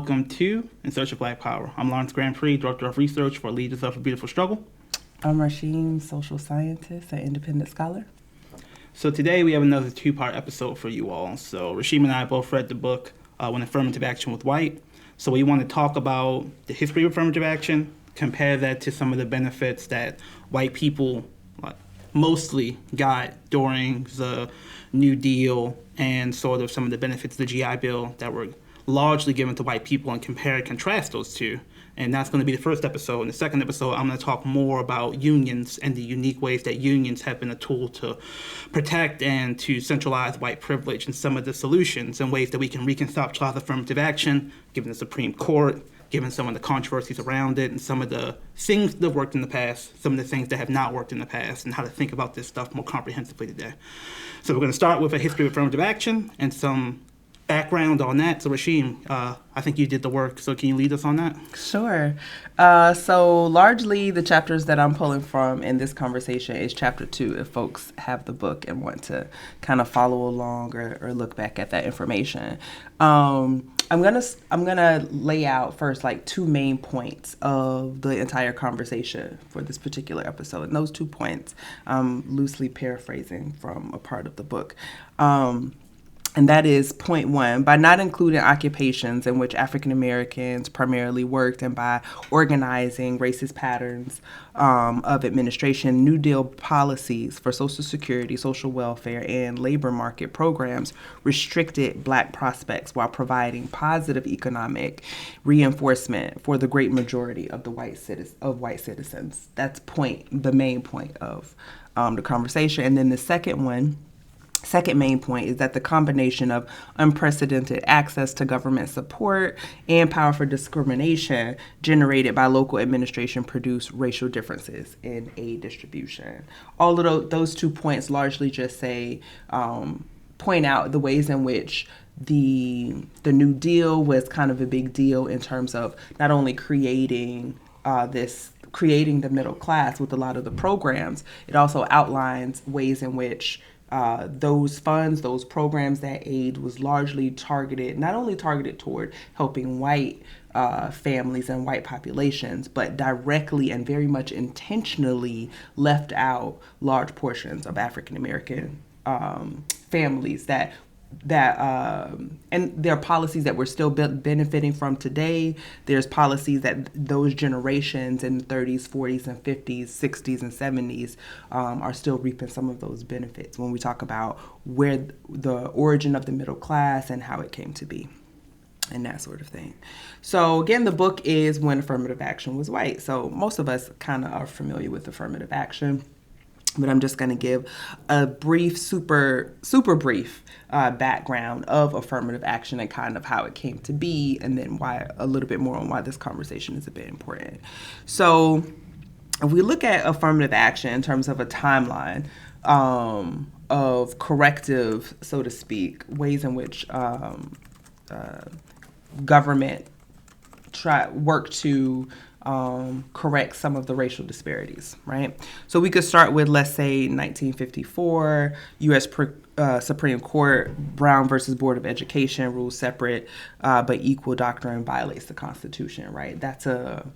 welcome to In Search of Black Power. I'm Lawrence Grand Prix, Director of Research for Leaders of a Beautiful Struggle. I'm Rasheem, social scientist and independent scholar. So today we have another two-part episode for you all. So Rasheem and I both read the book, When Affirmative Action Was White. So we want to talk about the history of affirmative action, compare that to some of the benefits that white people mostly got during the New Deal and sort of some of the benefits of the GI Bill that were largely given to white people, and compare and contrast those two. And that's going to be the first episode. In the second episode, I'm going to talk more about unions and the unique ways that unions have been a tool to protect and to centralize white privilege, and some of the solutions and ways that we can reconceptualize affirmative action, given the Supreme Court, given some of the controversies around it, and some of the things that have worked in the past, some of the things that have not worked in the past, and how to think about this stuff more comprehensively today. So we're going to start with a history of affirmative action and some background on that. So Rasheem, I think you did the work, so can you lead us on that? Sure. So largely the chapters that I'm pulling from in this conversation is chapter 2, if folks have the book and want to kind of follow along or look back at that information. I'm gonna lay out first like two main points of the entire conversation for this particular episode. And those 2 points, I'm loosely paraphrasing from a part of the book. And that is point 1, by not including occupations in which African Americans primarily worked, and by organizing racist patterns of administration, New Deal policies for Social Security, social welfare, and labor market programs restricted Black prospects while providing positive economic reinforcement for the great majority of the white citizens. That's the main point of the conversation. And then the second main point is that the combination of unprecedented access to government support and powerful discrimination generated by local administration produced racial differences in aid distribution. All of those 2 points largely just point out the ways in which the New Deal was kind of a big deal in terms of not only creating the middle class with a lot of the programs. It also outlines ways in which those funds, those programs, that aid was largely not only targeted toward helping white families and white populations, but directly and very much intentionally left out large portions of African American families and there are policies that we're still benefiting from today. There's policies that those generations in the 30s, 40s, and 50s, 60s, and 70s are still reaping some of those benefits when we talk about where the origin of the middle class and how it came to be and that sort of thing. So again, the book is When Affirmative Action Was White. So most of us kind of are familiar with affirmative action, but I'm just going to give a brief, super brief background of affirmative action and kind of how it came to be, and then a little bit more on why this conversation is a bit important. So if we look at affirmative action in terms of a timeline of corrective, so to speak, ways in which government work to correct some of the racial disparities, right? So we could start with, let's say, 1954, U.S. Supreme Court, Brown versus Board of Education, rules separate but equal doctrine violates the Constitution, right? That's an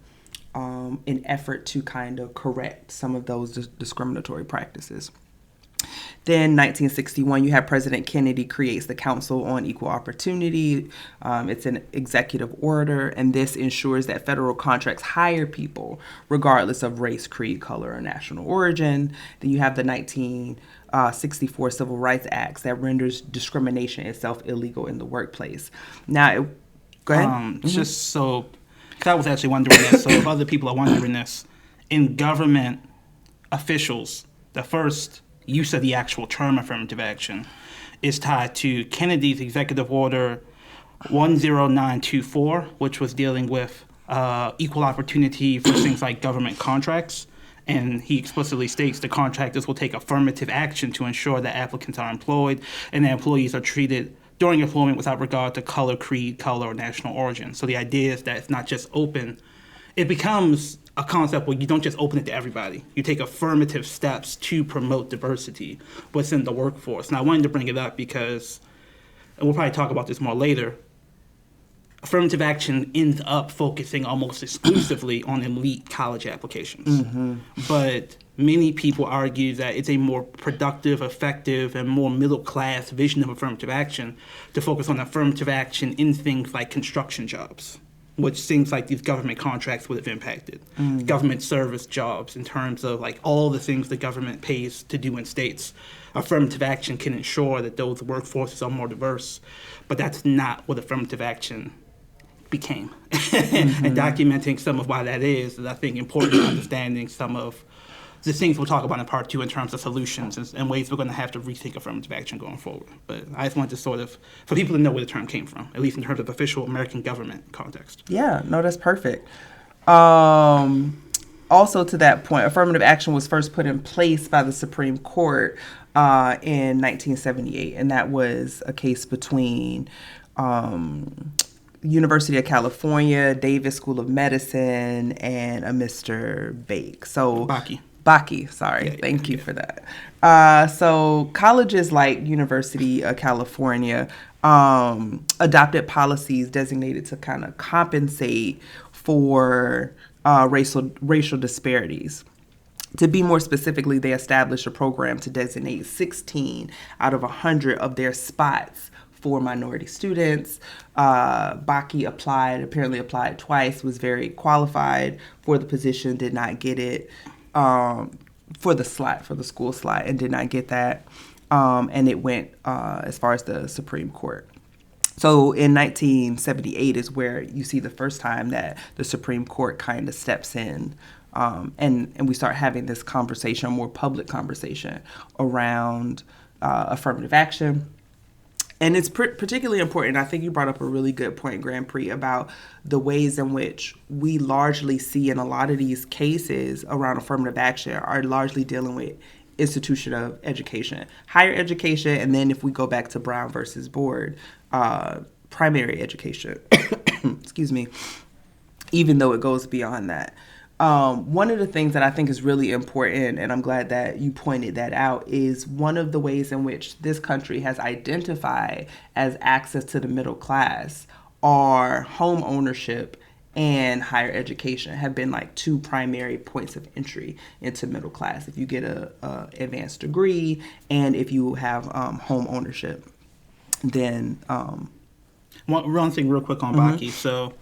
effort to kind of correct some of those discriminatory practices. Then 1961, you have President Kennedy creates the Council on Equal Opportunity. It's an executive order, and this ensures that federal contracts hire people regardless of race, creed, color, or national origin. Then you have the 1964 Civil Rights Act that renders discrimination itself illegal in the workplace. Now, go ahead. Just so, because I was actually wondering this, so if other people are wondering this, in government officials, the first use of the actual term affirmative action is tied to Kennedy's Executive Order 10924, which was dealing with equal opportunity for things like government contracts. And he explicitly states the contractors will take affirmative action to ensure that applicants are employed and that employees are treated during employment without regard to color, creed, color, or national origin. So the idea is that it's not just open. It becomes a concept where you don't just open it to everybody. You take affirmative steps to promote diversity within the workforce. And I wanted to bring it up because, and we'll probably talk about this more later, affirmative action ends up focusing almost exclusively on elite college applications. But many people argue that it's a more productive, effective, and more middle-class vision of affirmative action to focus on affirmative action in things like construction jobs, which seems like these government contracts would have impacted. Government service jobs in terms of like all the things the government pays to do in states. Affirmative action can ensure that those workforces are more diverse, but that's not what affirmative action became. And documenting some of why that is I think, important in understanding some of the things we'll talk about in part 2 in terms of solutions and ways we're going to have to rethink affirmative action going forward. But I just wanted to sort of, for people to know where the term came from, at least in terms of official American government context. Yeah, no, that's perfect. Also to that point, affirmative action was first put in place by the Supreme Court in 1978, and that was a case between University of California, Davis School of Medicine, and a Mr. Bake. So Bakke, sorry. Thank you for that. So colleges like University of California adopted policies designated to kind of compensate for racial disparities. To be more specifically, they established a program to designate 16 out of 100 of their spots for minority students. Bakke apparently applied twice, was very qualified for the position, did not get it for the school slot, and did not get that. And it went as far as the Supreme Court. So in 1978 is where you see the first time that the Supreme Court kind of steps in, and we start having this conversation, a more public conversation around affirmative action. And it's particularly important. I think you brought up a really good point, Grand Prix, about the ways in which we largely see in a lot of these cases around affirmative action are largely dealing with institution of education, higher education, and then if we go back to Brown versus Board, primary education. Excuse me. Even though it goes beyond that. One of the things that I think is really important, and I'm glad that you pointed that out, is one of the ways in which this country has identified as access to the middle class are home ownership and higher education have been like two primary points of entry into middle class. If you get a advanced degree and if you have home ownership, then... One thing real quick on Bakke. So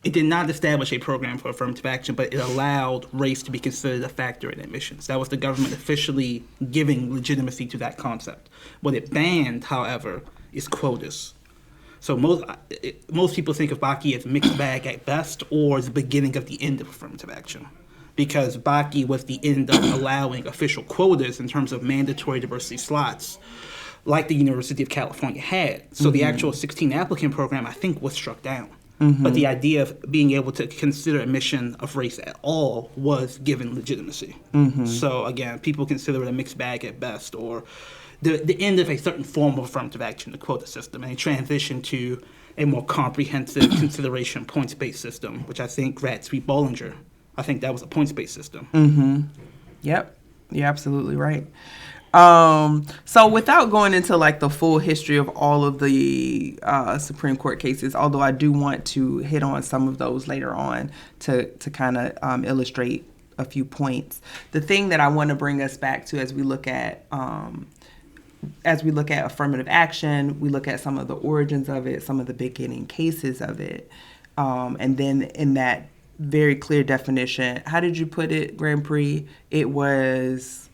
it did not establish a program for affirmative action, but it allowed race to be considered a factor in admissions. That was the government officially giving legitimacy to that concept. What it banned, however, is quotas. So most people think of Bakke as mixed bag at best, or as the beginning of the end of affirmative action, because Bakke was the end of allowing official quotas in terms of mandatory diversity slots, like the University of California had. So the actual 16 applicant program, I think, was struck down. But the idea of being able to consider admission of race at all was given legitimacy. So again, people consider it a mixed bag at best, or the end of a certain form of affirmative action, the quota system, and a transition to a more comprehensive consideration points-based system, which I think Gratz v. Bollinger, I think that was a points-based system. Yep, you're absolutely right. So without going into like the full history of all of the Supreme Court cases, although I do want to hit on some of those later on to kind of illustrate a few points. The thing that I want to bring us back to as we look at affirmative action, we look at some of the origins of it, some of the beginning cases of it, and then in that very clear definition, how did you put it, Grand Prix? It was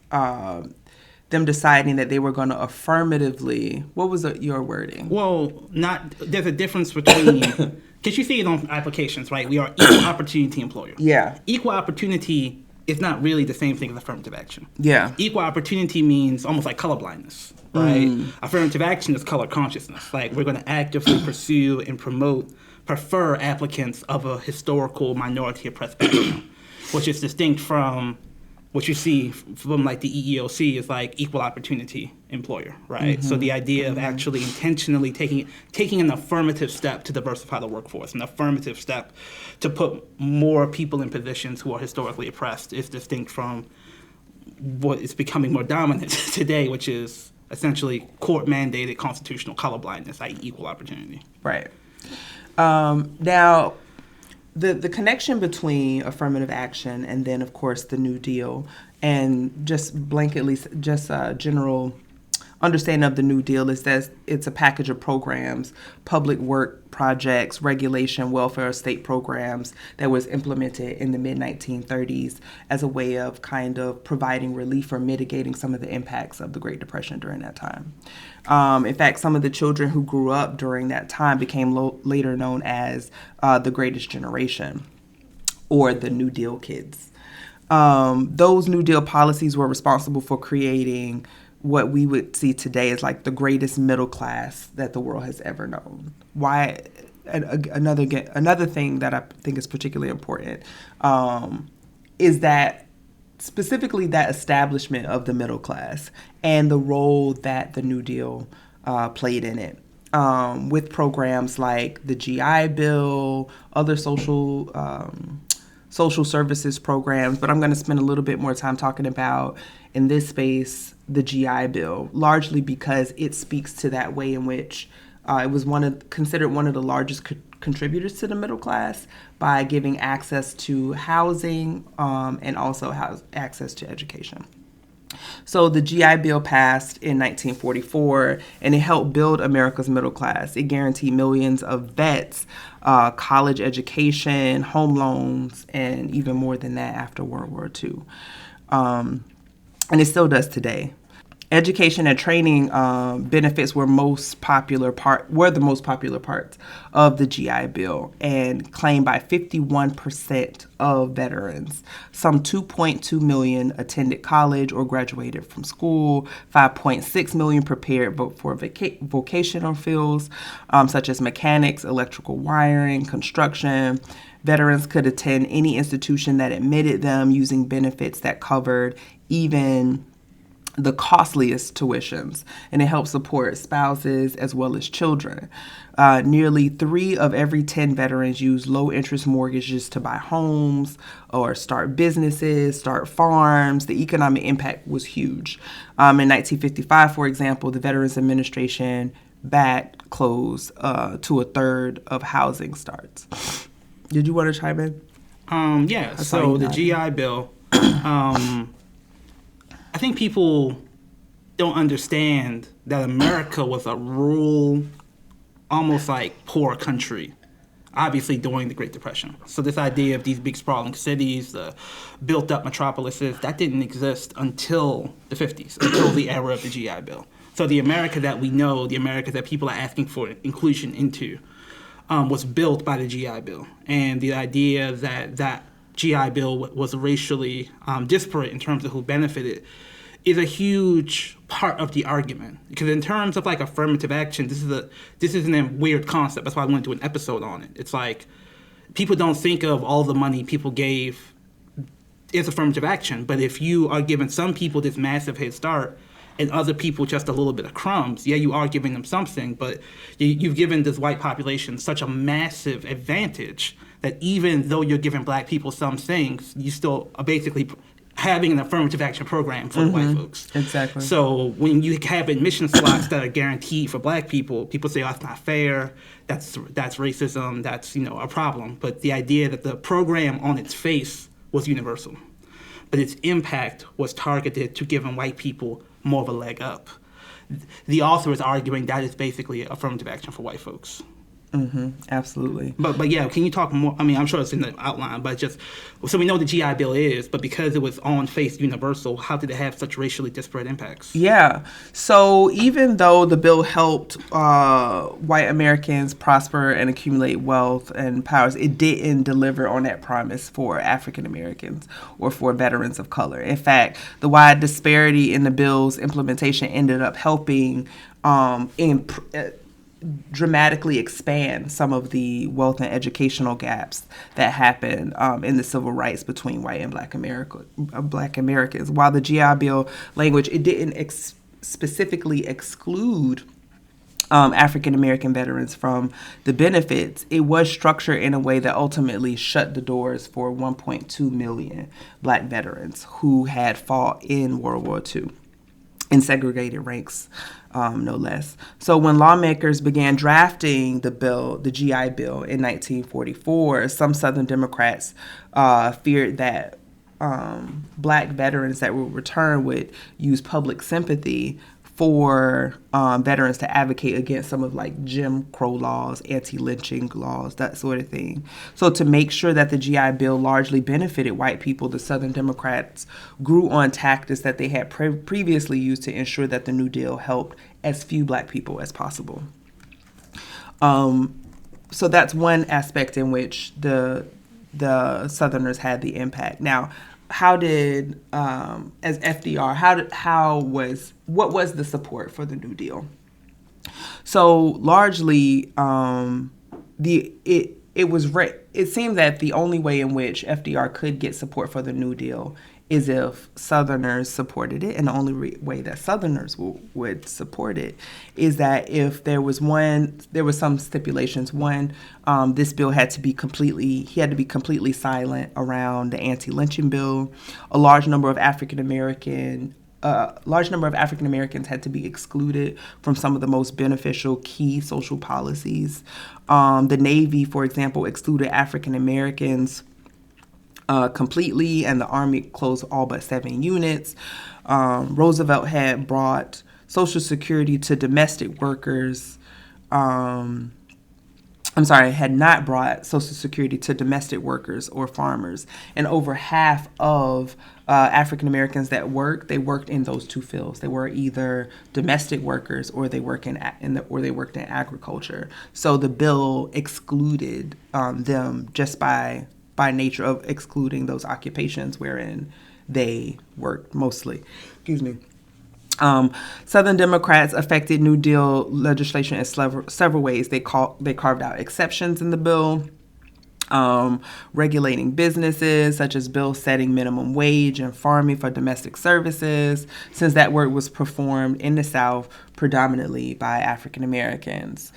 them deciding that they were going to affirmatively, what was your wording? Well, there's a difference between, because you see it on applications, right? We are equal opportunity employer. Yeah. Equal opportunity is not really the same thing as affirmative action. Yeah. Equal opportunity means almost like colorblindness, right? Affirmative action is color consciousness. Like, we're going to actively pursue and prefer applicants of a historical minority oppressed background, which is distinct from what you see from like the EEOC is like equal opportunity employer, right? So the idea of actually intentionally taking an affirmative step to diversify the workforce, an affirmative step to put more people in positions who are historically oppressed is distinct from what is becoming more dominant today, which is essentially court-mandated constitutional colorblindness, i.e. equal opportunity. Right. Now, the connection between affirmative action and then, of course, the New Deal, and just blanketly, just a general understanding of the New Deal is that it's a package of programs, public work projects, regulation, welfare state programs that was implemented in the mid-1930s as a way of kind of providing relief or mitigating some of the impacts of the Great Depression during that time. In fact, some of the children who grew up during that time became later known as the Greatest Generation, or the New Deal kids. Those New Deal policies were responsible for creating what we would see today as like the greatest middle class that the world has ever known. Why? Another thing that I think is particularly important is that specifically that establishment of the middle class and the role that the New Deal played in it. With programs like the GI Bill, other social services programs, but I'm going to spend a little bit more time talking about, in this space, the GI Bill, largely because it speaks to that way in which it was considered one of the largest contributors to the middle class by giving access to housing and also access to education. So the GI Bill passed in 1944, and it helped build America's middle class. It guaranteed millions of vets college education, home loans, and even more than that after World War II. And it still does today. Education and training benefits were the most popular parts of the GI Bill, and claimed by 51% of veterans. Some 2.2 million attended college or graduated from school. 5.6 million prepared for vocational fields such as mechanics, electrical wiring, construction. Veterans could attend any institution that admitted them using benefits that covered even the costliest tuitions, and it helps support spouses as well as children. Nearly 3 of every 10 veterans use low-interest mortgages to buy homes or start businesses, start farms. The economic impact was huge. In 1955, for example, the Veterans Administration backed close to a third of housing starts. Did you want to chime in? Yeah, so the GI Bill, I think people don't understand that America was a rural, almost like poor country, obviously during the Great Depression. So this idea of these big sprawling cities, the built-up metropolises, that didn't exist until the 50s, until the era of the GI Bill. So the America that we know, the America that people are asking for inclusion into, was built by the GI Bill. And the idea that GI Bill was racially disparate in terms of who benefited is a huge part of the argument. Because in terms of like affirmative action, this isn't a weird concept. That's why I want to do an episode on it. It's like people don't think of all the money people gave as affirmative action, but if you are giving some people this massive head start and other people just a little bit of crumbs, yeah, you are giving them something, but you've given this white population such a massive advantage that even though you're giving black people some things, you still are basically having an affirmative action program for the white folks. Exactly. So when you have admission slots that are guaranteed for black people, people say, oh, that's not fair, that's racism, that's a problem. But the idea that the program on its face was universal, but its impact was targeted to giving white people more of a leg up. The author is arguing that is basically affirmative action for white folks. Absolutely. But yeah, can you talk more? I mean, I'm sure it's in the outline, but just so we know the GI Bill is, but because it was on face universal, how did it have such racially disparate impacts? Yeah. So even though the bill helped white Americans prosper and accumulate wealth and powers, it didn't deliver on that promise for African Americans or for veterans of color. In fact, the wide disparity in the bill's implementation ended up helping dramatically expand some of the wealth and educational gaps that happened in the civil rights between white and black Americans. While the GI Bill language, it didn't specifically exclude African American veterans from the benefits, it was structured in a way that ultimately shut the doors for 1.2 million black veterans who had fought in World War II. in segregated ranks, no less. So when lawmakers began drafting the bill, the GI Bill in 1944, some Southern Democrats feared that Black veterans that would return would use public sympathy for veterans to advocate against some of like Jim Crow laws, anti-lynching laws, that sort of thing. So to make sure that the GI Bill largely benefited white people, the Southern Democrats grew on tactics that they had previously used to ensure that the New Deal helped as few Black people as possible. So that's one aspect in which the Southerners had the impact. Now, how did, as FDR, what was the support for the New Deal? So largely, it seemed that the only way in which FDR could get support for the New Deal is if Southerners supported it, and the only way that Southerners would support it is that if there was some stipulations. One, this bill had to be completely silent around the anti-lynching bill. A large number of African Americans had to be excluded from some of the most beneficial key social policies. The Navy, for example, excluded African Americans completely, and the Army closed all but 7 units. Roosevelt had brought Social Security to domestic workers. Had not brought Social Security to domestic workers or farmers. And over half of African Americans that worked in those two fields. They were either domestic workers or they worked in agriculture. So the bill excluded them just by nature of excluding those occupations wherein they worked mostly. Southern Democrats affected New Deal legislation in several ways. They carved out exceptions in the bill, regulating businesses, such as bills setting minimum wage and farming for domestic services, since that work was performed in the South predominantly by African Americans.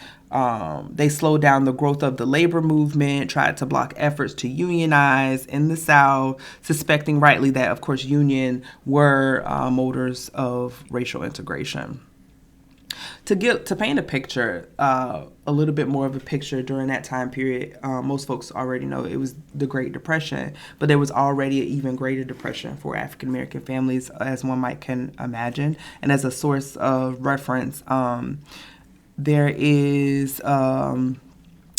They slowed down the growth of the labor movement, tried to block efforts to unionize in the South, suspecting rightly that, of course, union were motors of racial integration. To paint a picture, a little bit more of a picture during that time period, most folks already know it was the Great Depression, but there was already an even greater depression for African American families, as one might can imagine. And as a source of reference, there is a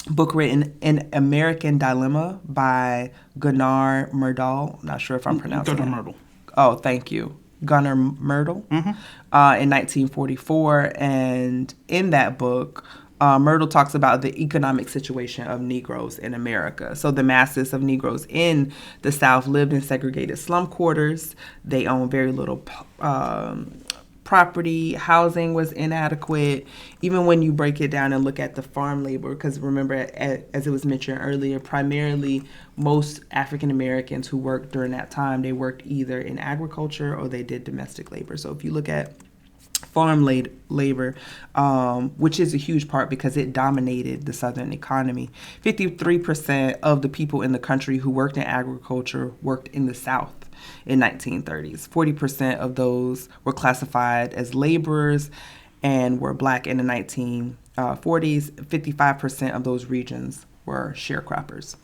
book written, An American Dilemma by Gunnar Myrdal. I'm not sure if I'm pronouncing Gunnar it. Myrdal. Oh, thank you. Gunnar Myrdal, in 1944. And in that book, Myrdal talks about the economic situation of Negroes in America. So the masses of Negroes in the South lived in segregated slum quarters. They owned very little property. Housing was inadequate. Even when you break it down and look at the farm labor, because remember, as it was mentioned earlier, primarily most African Americans who worked during that time, they worked either in agriculture or they did domestic labor. So if you look at farm labor, which is a huge part because it dominated the Southern economy. 53% of the people in the country who worked in agriculture worked in the South in 1930s. 40% of those were classified as laborers and were Black in the 1940s. 55% of those regions were sharecroppers.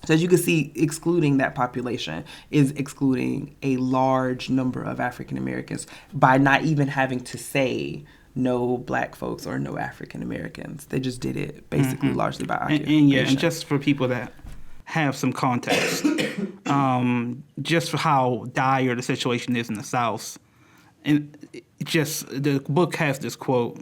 So as you can see, excluding that population is excluding a large number of African Americans by not even having to say no Black folks or no African Americans. They just did it basically largely by occupation. And just for people that have some context, just for how dire the situation is in the South, and just the book has this quote.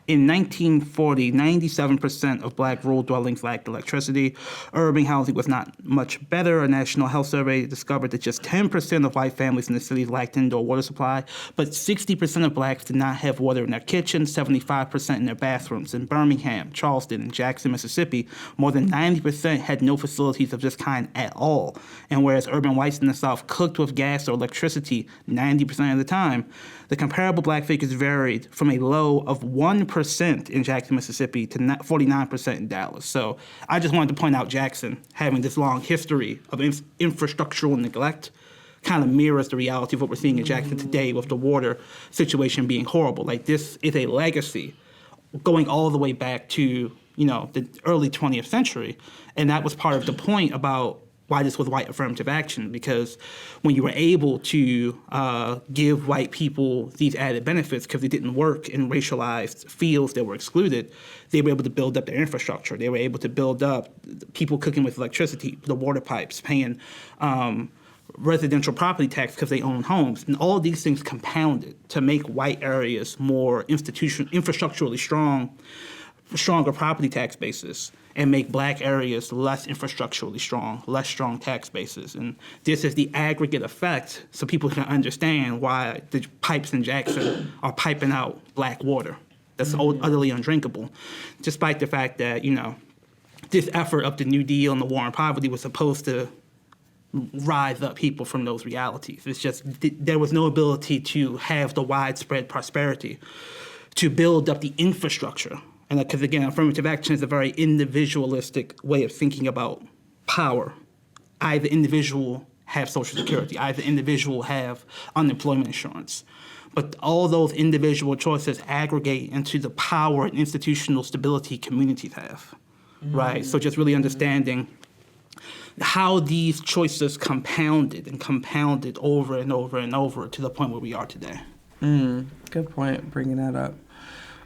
In 1940, 97% of Black rural dwellings lacked electricity. Urban housing was not much better. A national health survey discovered that just 10% of white families in the cities lacked indoor water supply, but 60% of Blacks did not have water in their kitchens, 75% in their bathrooms. In Birmingham, Charleston, and Jackson, Mississippi, more than 90% had no facilities of this kind at all. And whereas urban whites in the South cooked with gas or electricity 90% of the time, the comparable Black figures varied from a low of 1% in Jackson, Mississippi to 49% in Dallas. So I just wanted to point out Jackson having this long history of infrastructural neglect kind of mirrors the reality of what we're seeing in Jackson today with the water situation being horrible. Like, this is a legacy going all the way back to, the early 20th century. And that was part of the point about why this was white affirmative action, because when you were able to give white people these added benefits because they didn't work in racialized fields that were excluded, they were able to build up their infrastructure. They were able to build up people cooking with electricity, the water pipes, paying residential property tax because they own homes. And all these things compounded to make white areas more infrastructurally stronger property tax bases, and make black areas less infrastructurally strong, less strong tax bases. And this is the aggregate effect, so people can understand why the pipes in Jackson are piping out black water that's utterly undrinkable, despite the fact that, this effort of the New Deal and the war on poverty was supposed to rise up people from those realities. It's just there was no ability to have the widespread prosperity to build up the infrastructure. And because, again, affirmative action is a very individualistic way of thinking about power. Either individual have Social Security, either individual have unemployment insurance. But all those individual choices aggregate into the power and institutional stability communities have, right? So just really understanding how these choices compounded over and over and over to the point where we are today. Good point, bringing that up.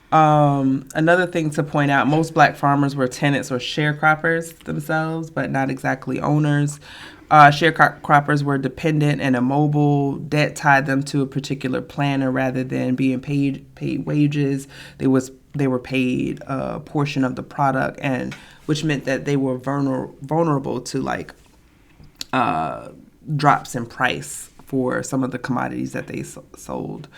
Another thing to point out, most black farmers were tenants or sharecroppers themselves, but not exactly owners. Sharecroppers were dependent and immobile. Debt tied them to a particular plan, and rather than being paid wages, they were paid a portion of the product, and which meant that they were vulnerable to drops in price for some of the commodities that they sold.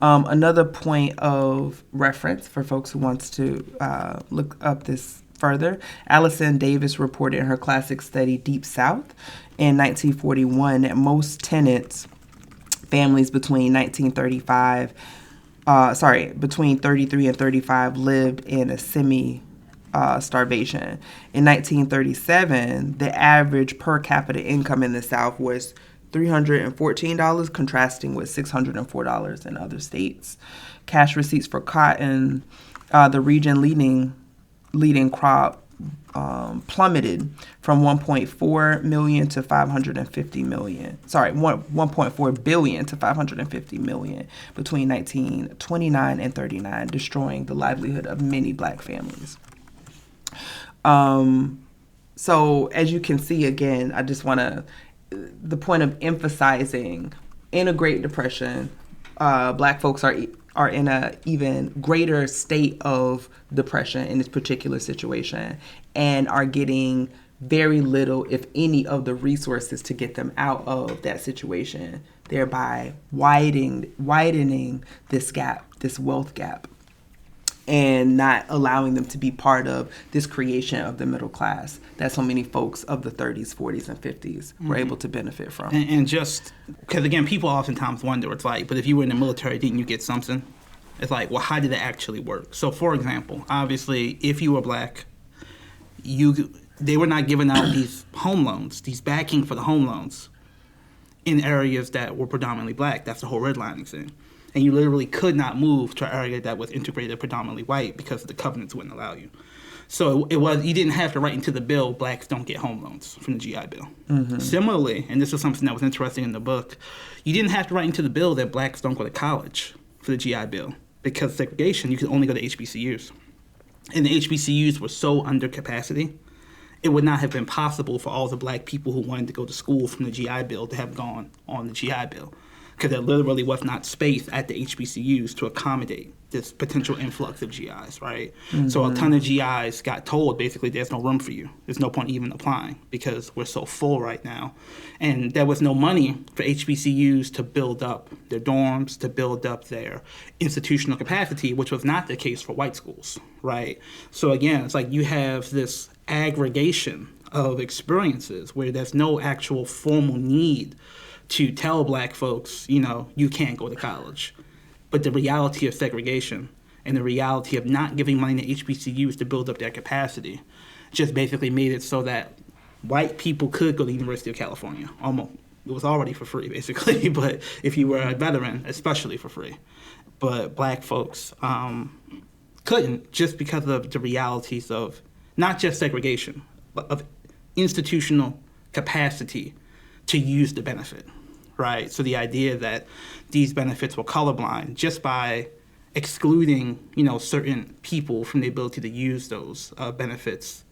Another point of reference for folks who wants to look up this further, Allison Davis reported in her classic study Deep South in 1941 that most tenants, families between 33 and 35 lived in a semi-starvation. In 1937, the average per capita income in the South was $314, contrasting with $604 in other states. Cash receipts for cotton, the region leading crop, plummeted from 1.4 million to 550 million. 1.4 billion to 550 million between 1929 and 39, destroying the livelihood of many black families. So as you can see, again, I just want to, the point of emphasizing in a Great Depression, black folks are in a even greater state of depression in this particular situation and are getting very little, if any, of the resources to get them out of that situation, thereby widening this gap, this wealth gap, and not allowing them to be part of this creation of the middle class that so many folks of the 30s, 40s, and 50s were able to benefit from. And just, because again, people oftentimes wonder, it's like, but if you were in the military, didn't you get something? It's like, well, how did it actually work? So, for example, obviously, if you were black, they were not giving out these home loans, these backing for the home loans in areas that were predominantly black. That's the whole redlining thing. And you literally could not move to an area that was integrated predominantly white because the covenants wouldn't allow you. So you didn't have to write into the bill, blacks don't get home loans from the GI Bill. Mm-hmm. Similarly, and this is something that was interesting in the book, you didn't have to write into the bill that blacks don't go to college for the GI Bill. Because segregation, you could only go to HBCUs. And the HBCUs were so under capacity, it would not have been possible for all the black people who wanted to go to school from the GI Bill to have gone on the GI Bill. Because there literally was not space at the HBCUs to accommodate this potential influx of GIs, right? Mm-hmm. So a ton of GIs got told, basically, there's no room for you. There's no point even applying because we're so full right now. And there was no money for HBCUs to build up their dorms, to build up their institutional capacity, which was not the case for white schools, right? So again, it's like you have this aggregation of experiences where there's no actual formal need to tell black folks, you can't go to college. But the reality of segregation and the reality of not giving money to HBCUs to build up their capacity just basically made it so that white people could go to the University of California, almost it was already for free, basically. But if you were a veteran, especially for free. But black folks couldn't, just because of the realities of not just segregation, but of institutional capacity to use the benefit, right? So the idea that these benefits were colorblind just by excluding, certain people from the ability to use those benefits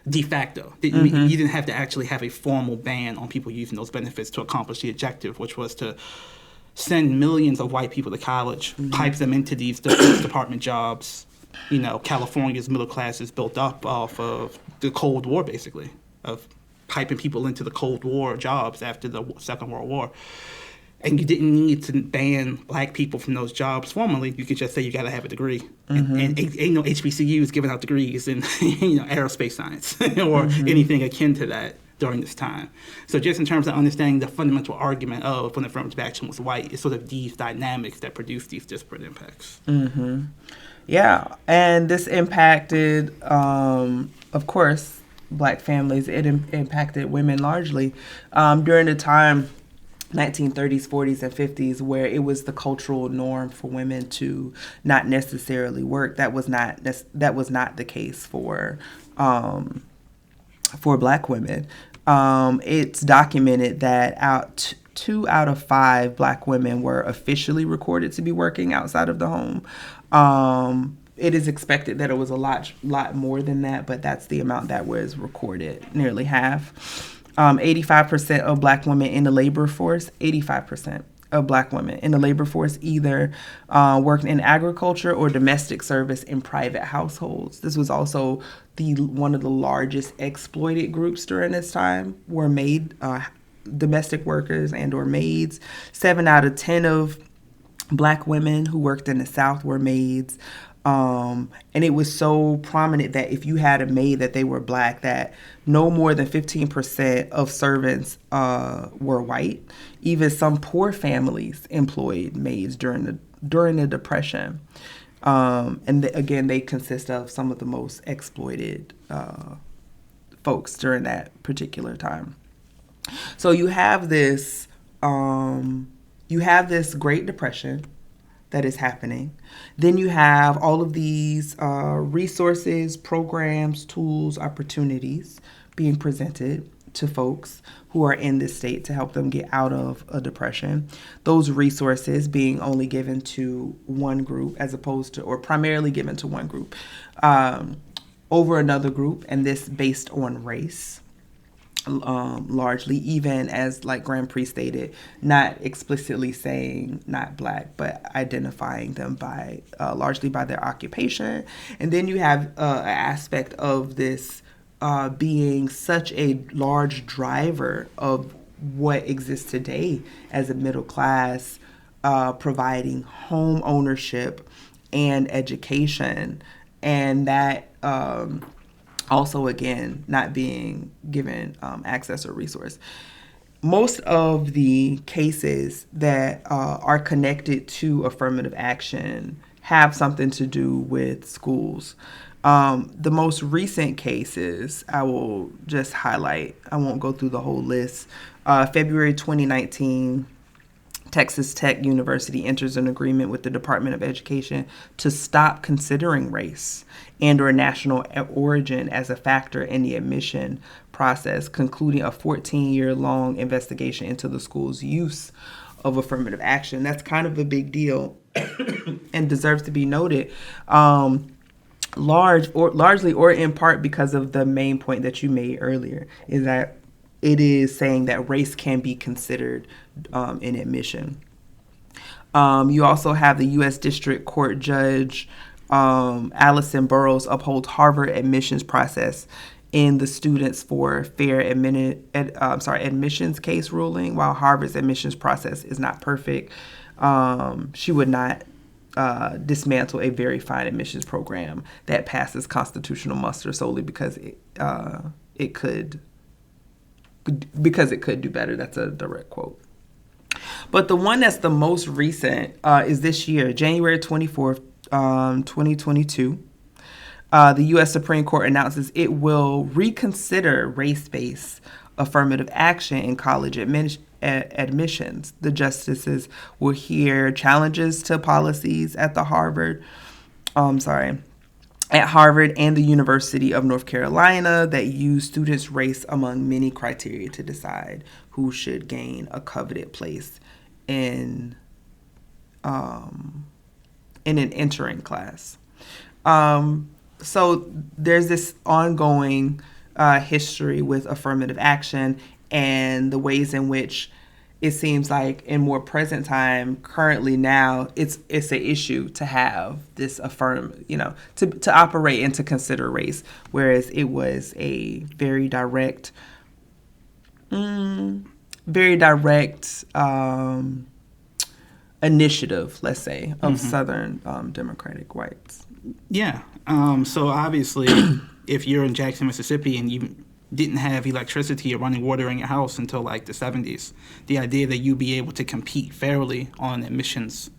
de facto. You didn't have to actually have a formal ban on people using those benefits to accomplish the objective, which was to send millions of white people to college, pipe them into these Defense Department jobs. California's middle class is built up off of the Cold War, basically, of piping people into the Cold War jobs after the Second World War. And you didn't need to ban black people from those jobs formally. You could just say you got to have a degree. And ain't no HBCUs giving out degrees in aerospace science or anything akin to that during this time. So just in terms of understanding the fundamental argument of when affirmative action was white, it's sort of these dynamics that produce these disparate impacts. Yeah, and this impacted, of course, black families. It impacted women largely during the time, 1930s, 40s, and 50s, where it was the cultural norm for women to not necessarily work. That was not the case for black women. It's documented that 2 out of 5 black women were officially recorded to be working outside of the home. It is expected that it was a lot more than that, but that's the amount that was recorded, nearly half. 85% of black women in the labor force, 85% of black women in the labor force either worked in agriculture or domestic service in private households. This was also one of the largest exploited groups during this time, were domestic workers and or maids. 7 out of 10 of black women who worked in the South were maids. And it was so prominent that if you had a maid that they were black, that no more than 15% of servants were white. Even some poor families employed maids during the Depression. Again, they consist of some of the most exploited folks during that particular time. So you have this Great Depression that is happening. Then you have all of these resources, programs, tools, opportunities being presented to folks who are in this state to help them get out of a depression. Those resources being only given to one group as opposed to, or primarily given to one group over another group, and this based on race. Largely, even as like Grand Prix stated, not explicitly saying not black, but identifying them by largely by their occupation. And then you have an aspect of this being such a large driver of what exists today as a middle class, providing home ownership and education, and that also, again, not being given access or resource. Most of the cases that are connected to affirmative action have something to do with schools. The most recent cases I will just highlight. I won't go through the whole list. February 2019, Texas Tech University enters an agreement with the Department of Education to stop considering race and or national origin as a factor in the admission process, concluding a 14-year-long investigation into the school's use of affirmative action. That's kind of a big deal and deserves to be noted. Largely or in part because of the main point that you made earlier, is that it is saying that race can be considered in admission. You also have the U.S. District Court Judge Allison Burroughs uphold Harvard admissions process in the Students for Fair Admissions case ruling. While Harvard's admissions process is not perfect, she would not dismantle a very fine admissions program that passes constitutional muster solely because it could do better. That's a direct quote. But the one that's the most recent is this year, January 24th, 2022. The U.S. Supreme Court announces it will reconsider race-based affirmative action in college admissions. The justices will hear challenges to policies at at Harvard and the University of North Carolina that use students' race among many criteria to decide who should gain a coveted place in an entering class. So there's this ongoing history with affirmative action and the ways in which it seems like in more present time, currently now, it's an issue to have this to operate and to consider race, whereas it was a very direct initiative, let's say, of Southern Democratic whites. Yeah. So obviously, if you're in Jackson, Mississippi, and you didn't have electricity or running water in your house until like the 70s, the idea that you'd be able to compete fairly on admissions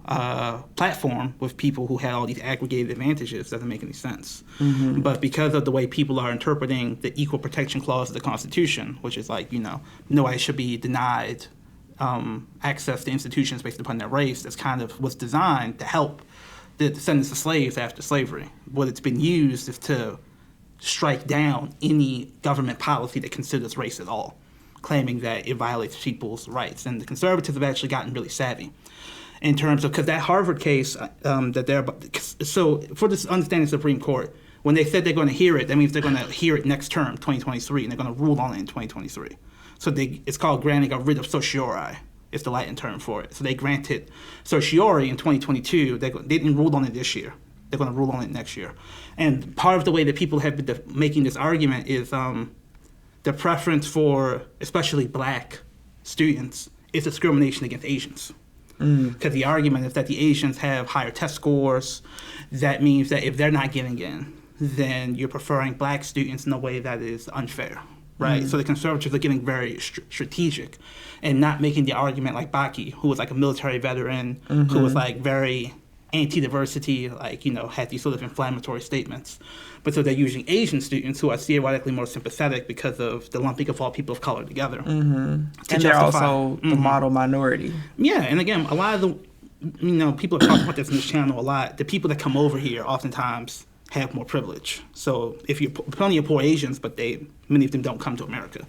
platform with people who had all these aggregated advantages doesn't make any sense. But because of the way people are interpreting the Equal Protection Clause of the Constitution, which is like, nobody should be denied access to institutions based upon their race, that's kind of was designed to help the descendants of slaves after slavery. What it's been used is to strike down any government policy that considers race at all, claiming that it violates people's rights. And the conservatives have actually gotten really savvy in terms of, because that Harvard case so for this understanding Supreme Court, when they said they're going to hear it, that means they're going to hear it next term, 2023, and they're going to rule on it in 2023. So it's called granting a writ of certiorari. It's the Latin term for it. So they granted certiorari in 2022. They didn't rule on it this year. They're going to rule on it next year. And part of the way that people have been making this argument is the preference for especially black students is discrimination against Asians. Because the argument is that the Asians have higher test scores. That means that if they're not getting in, then you're preferring black students in a way that is unfair. Right? So the conservatives are getting very strategic and not making the argument like Bakke, who was like a military veteran, who was like very anti-diversity, had these sort of inflammatory statements. But so they're using Asian students who are theoretically more sympathetic because of the lumping of all people of color together. And they're also the model minority. Yeah, and again, a lot of the, people have talked about this in this channel a lot. The people that come over here oftentimes have more privilege. So if you're plenty of poor Asians, but many of them don't come to America.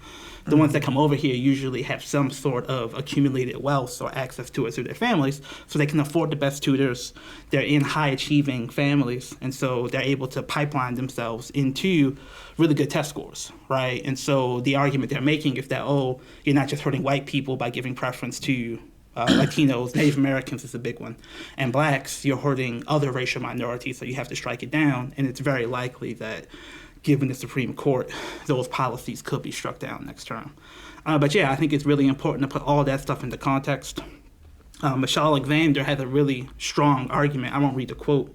The ones that come over here usually have some sort of accumulated wealth or access to it through their families, so they can afford the best tutors. They're in high-achieving families, and so they're able to pipeline themselves into really good test scores, right? And so the argument they're making is that, you're not just hurting white people by giving preference to Latinos, Native Americans is a big one, and blacks, you're hurting other racial minorities, so you have to strike it down. And it's very likely that, given the Supreme Court, those policies could be struck down next term. But yeah, I think it's really important to put all that stuff into context. Michelle Alexander has a really strong argument, I won't read the quote,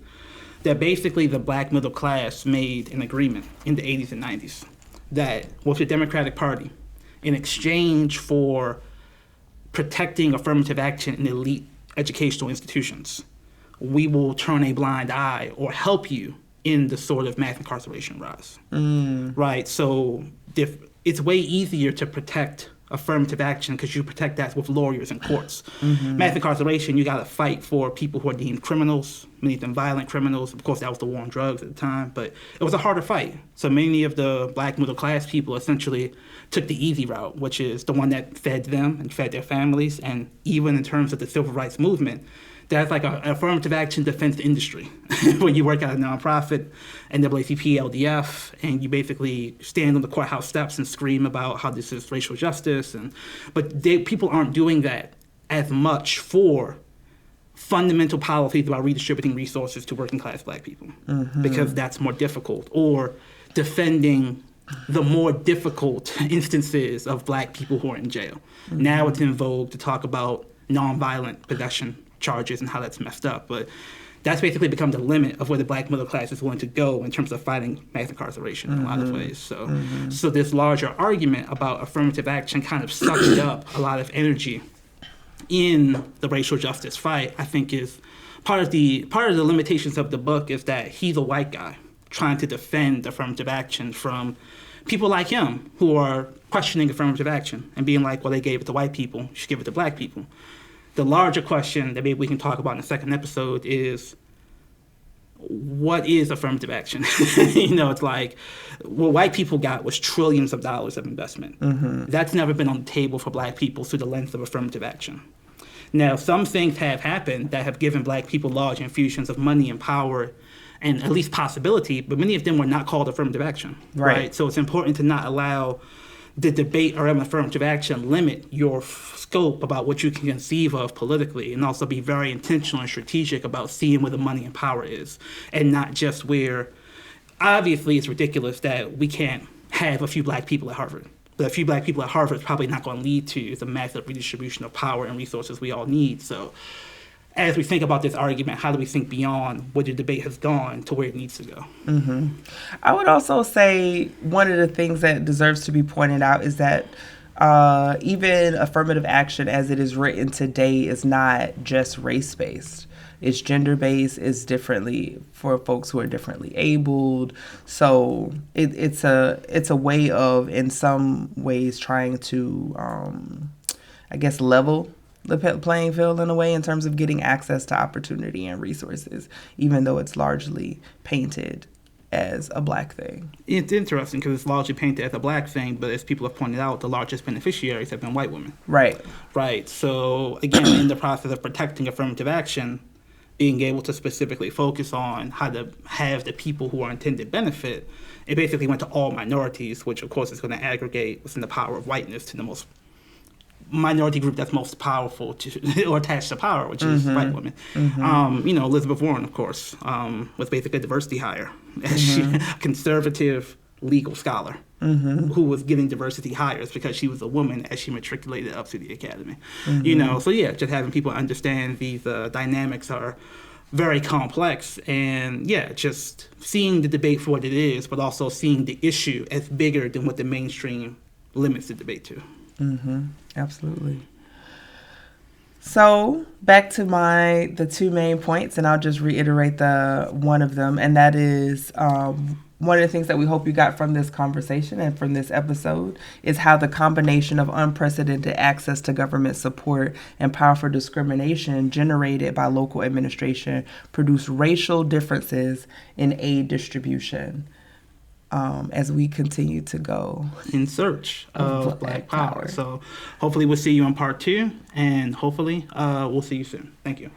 that basically the black middle class made an agreement in the 80s and 90s that with the Democratic Party, in exchange for protecting affirmative action in elite educational institutions, we will turn a blind eye or help you in the sort of mass incarceration rise. Right? So it's way easier to protect affirmative action because you protect that with lawyers and courts. Mass incarceration, you got to fight for people who are deemed criminals, many of them violent criminals. Of course, that was the war on drugs at the time, but it was a harder fight. So many of the black middle class people essentially took the easy route, which is the one that fed them and fed their families. And even in terms of the civil rights movement, there's like an affirmative action defense industry where you work at a nonprofit, NAACP, LDF, and you basically stand on the courthouse steps and scream about how this is racial justice. But people aren't doing that as much for fundamental policies about redistributing resources to working class black people because that's more difficult, or defending the more difficult instances of black people who are in jail. Now it's in vogue to talk about nonviolent possession charges and how that's messed up, but that's basically become the limit of where the black middle class is willing to go in terms of fighting mass incarceration in a lot of ways. So this larger argument about affirmative action kind of sucked up a lot of energy in the racial justice fight. I think is part of the limitations of the book is that he's a white guy trying to defend affirmative action from people like him who are questioning affirmative action and being like, well, they gave it to white people, you should give it to black people. The larger question that maybe we can talk about in the second episode is, what is affirmative action? It's like what white people got was trillions of dollars of investment. That's never been on the table for black people through the lens of affirmative action. Now, some things have happened that have given black people large infusions of money and power and at least possibility, but many of them were not called affirmative action. Right? So it's important to not allow the debate around affirmative action limit your scope about what you can conceive of politically, and also be very intentional and strategic about seeing where the money and power is, and not just where, obviously it's ridiculous that we can't have a few black people at Harvard. But a few black people at Harvard is probably not going to lead to the massive redistribution of power and resources we all need. So as we think about this argument, how do we think beyond where the debate has gone to where it needs to go? I would also say one of the things that deserves to be pointed out is that even affirmative action as it is written today is not just race-based. It's gender-based. It's differently for folks who are differently abled. So it's a way of, in some ways, trying to, level the playing field in a way in terms of getting access to opportunity and resources, even though it's largely painted as a black thing. It's interesting because it's largely painted as a black thing, but as people have pointed out, the largest beneficiaries have been white women. Right. So again, in the process of protecting affirmative action, being able to specifically focus on how to have the people who are intended benefit, it basically went to all minorities, which of course is going to aggregate within the power of whiteness to the most minority group that's most powerful or attached to power, which is white women. Elizabeth Warren, of course, was basically a diversity hire. She, a conservative legal scholar who was getting diversity hires because she was a woman as she matriculated up through the academy. So just having people understand these dynamics are very complex, and just seeing the debate for what it is, but also seeing the issue as bigger than what the mainstream limits the debate to. Absolutely. So back to the two main points, and I'll just reiterate one of them, and that is one of the things that we hope you got from this conversation and from this episode is how the combination of unprecedented access to government support and powerful discrimination generated by local administration produced racial differences in aid distribution. As we continue to go in search of Black power. So hopefully we'll see you on part 2, and hopefully we'll see you soon. Thank you.